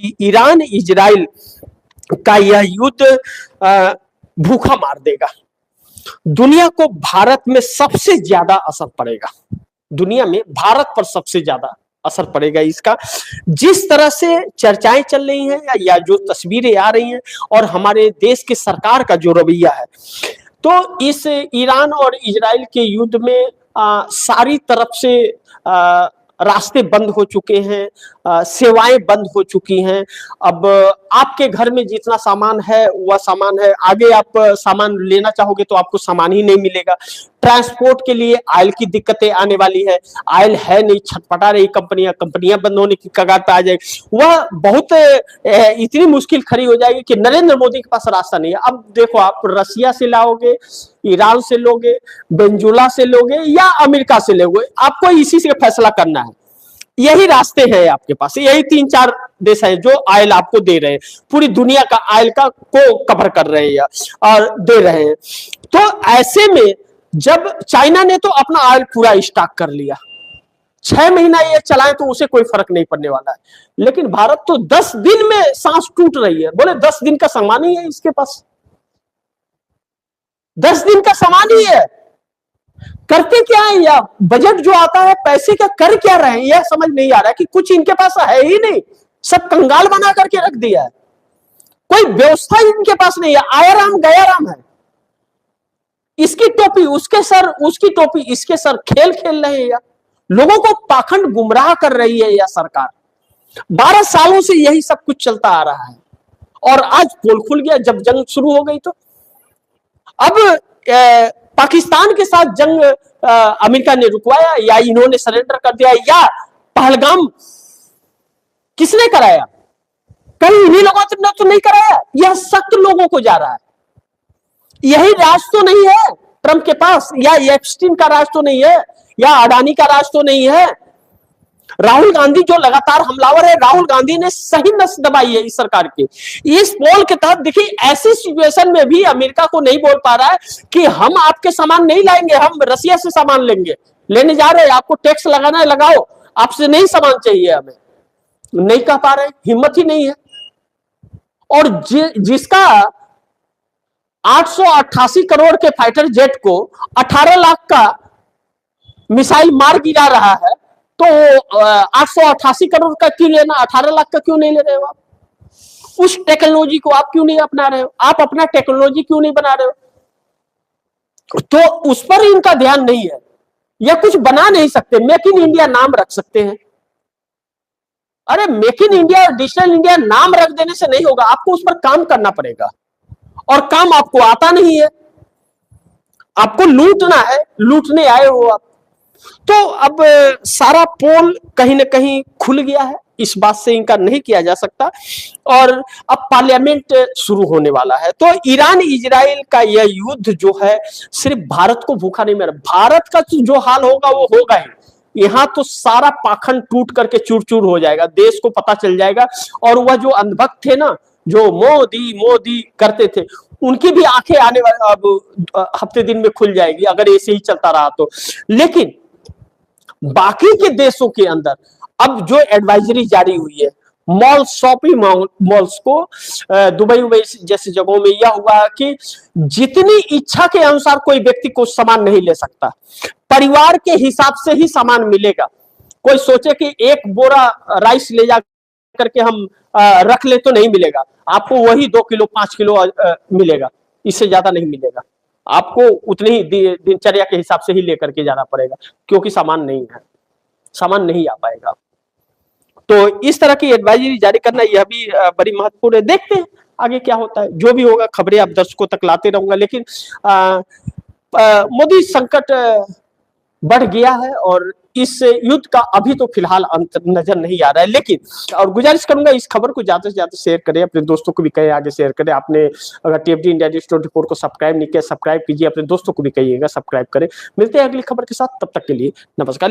कि Iran Israel का यह युद्ध भूखा मार देगा। दुनिया को भारत में सबसे ज्यादा असर पड़ेगा, दुनिया में भारत पर सबसे ज्यादा असर पड़ेगा इसका। जिस तरह से चर्चाएं चल रही हैं या जो तस्वीरें आ रही हैं और हमारे देश के सरकार का जो रवैया है, तो इस ईरान और इजराइल के युद्ध में सारी तरफ से रास्ते बंद हो चुके हैं, सेवाएं बंद हो चुकी हैं। अब आपके घर में जितना सामान है वह सामान है, आगे आप सामान लेना चाहोगे तो आपको सामान ही नहीं मिलेगा। ट्रांसपोर्ट के लिए ऑयल की दिक्कतें आने वाली है, ऑयल है नहीं, छटपटा रही कंपनियां बंद होने की कगार पे आ जाएगी। वह बहुत इतनी मुश्किल खड़ी हो जाएगी कि नरेंद्र मोदी के पास रास्ता नहीं है। अब देखो, आप रसिया से लाओगे, ईरान से लोगे, वेनेजुएला से लोगे या अमेरिका से लोगे, आपको इसी से फैसला करना है। यही रास्ते हैं आपके पास, यही 3-4 देश है जो ऑयल आपको दे रहे हैं, पूरी दुनिया का ऑयल का को कवर कर रहे हैं और दे रहे हैं। तो ऐसे में जब चाइना ने तो अपना ऑयल पूरा स्टॉक कर लिया, 6 महीना ये चलाए तो उसे कोई फर्क नहीं पड़ने वाला है, लेकिन भारत तो 10 दिन में सांस टूट रही है। बोले 10 दिन का सामान ही है इसके पास, 10 दिन का सामान ही है। करते क्या है, या बजट जो आता है पैसे का कर क्या रहे हैं यह समझ नहीं आ रहा है कि कुछ इनके पास है ही नहीं, सब कंगाल बना करके रख दिया है, कोई व्यवस्था इनके पास नहीं है। आया राम गया राम है, इसकी टोपी उसके सर, उसकी टोपी इसके सर, खेल खेल रहे हैं या लोगों को पाखंड गुमराह कर रही है यह सरकार। 12 सालों से यही सब कुछ चलता आ रहा है और आज पोल खुल गया जब जंग शुरू हो गई। तो अब पाकिस्तान के साथ जंग अमेरिका ने रुकवाया या इन्होंने सरेंडर कर दिया, या पहलगाम किसने कराया? कहीं इन्हीं लोगों ने तो नहीं कराया, यह सख्त लोगों को जा रहा है। यही राज तो नहीं है ट्रंप के पास, या एप्स्टीन का राज तो नहीं है, या अडानी का राज तो नहीं है। राहुल गांधी जो लगातार हमलावर है, राहुल गांधी ने सही नस दबाई है इस सरकार की। इस पोल के तहत देखिए, ऐसी सिचुएशन में भी अमेरिका को नहीं बोल पा रहा है कि हम आपके सामान नहीं लाएंगे, हम रसिया से सामान लेंगे, लेने जा रहे हैं, आपको टैक्स लगाना है लगाओ, आपसे नहीं सामान चाहिए हमें, नहीं कह पा रहे, हिम्मत ही नहीं है। और जिसका 888 करोड़ के फाइटर जेट को 18 लाख का मिसाइल मार गिरा रहा है, तो 888 करोड़ का क्यों लेना, 18 लाख का क्यों नहीं ले रहे हो आप? उस टेक्नोलॉजी को आप क्यों नहीं अपना रहे हो? आप अपना टेक्नोलॉजी क्यों नहीं बना रहे हो? तो उस पर इनका ध्यान नहीं है। या कुछ बना नहीं सकते, मेक इन इंडिया नाम रख सकते हैं। अरे मेक इन इंडिया और डिजिटल इंडिया नाम रख देने से नहीं होगा, आपको उस पर काम करना पड़ेगा, और काम आपको आता नहीं है, आपको लूटना है, लूटने आए हो आप। तो अब सारा पोल कहीं ना कहीं खुल गया है, इस बात से इनका नहीं किया जा सकता। और अब पार्लियामेंट शुरू होने वाला है, तो ईरान इजराइल का यह युद्ध जो है सिर्फ भारत को भूखा नहीं मारेगा, भारत का जो हाल होगा वो होगा ही। यहां तो सारा पाखंड टूट करके चूर चूर हो जाएगा, देश को पता चल जाएगा। और वह जो अंधभक्त थे ना, जो मोदी मोदी करते थे, उनकी भी आंखें आने वाले अब हफ्ते दिन में खुल जाएगी अगर ऐसे ही चलता रहा तो। लेकिन बाकी के देशों के अंदर अब जो एडवाइजरी जारी हुई है, मॉल, शॉपिंग मॉल्स को, दुबई जैसी जगहों में यह हुआ कि जितनी इच्छा के अनुसार कोई व्यक्ति को सामान नहीं ले सकता, परिवार के हिसाब से ही सामान मिलेगा। कोई सोचे कि एक बोरा राइस ले जा करके हम रख ले तो नहीं मिलेगा, आपको वही 2 किलो 5 किलो मिलेगा, इससे ज्यादा नहीं मिलेगा। आपको उतनी ही दिनचर्या के हिसाब से ही लेकर के जाना पड़ेगा, क्योंकि सामान नहीं है, सामान नहीं आ पाएगा। तो इस तरह की एडवाइजरी जारी करना यह भी बड़ी महत्वपूर्ण है। देखते हैं आगे क्या होता है, जो भी होगा खबरें आप दर्शकों तक लाते रहूंगा। लेकिन मोदी संकट बढ़ गया है और इस युद्ध का अभी तो फिलहाल अंत नजर नहीं आ रहा है। लेकिन और गुजारिश करूंगा इस खबर को ज्यादा से ज्यादा शेयर करें, अपने दोस्तों को भी कहें आगे शेयर करें। आपने अगर टीएफडी इंडिया न्यूज़ 24 को सब्सक्राइब नहीं किया, सब्सक्राइब कीजिए, अपने दोस्तों को भी कहिएगा सब्सक्राइब करें। मिलते हैं अगली खबर के साथ, तब तक के लिए नमस्कार।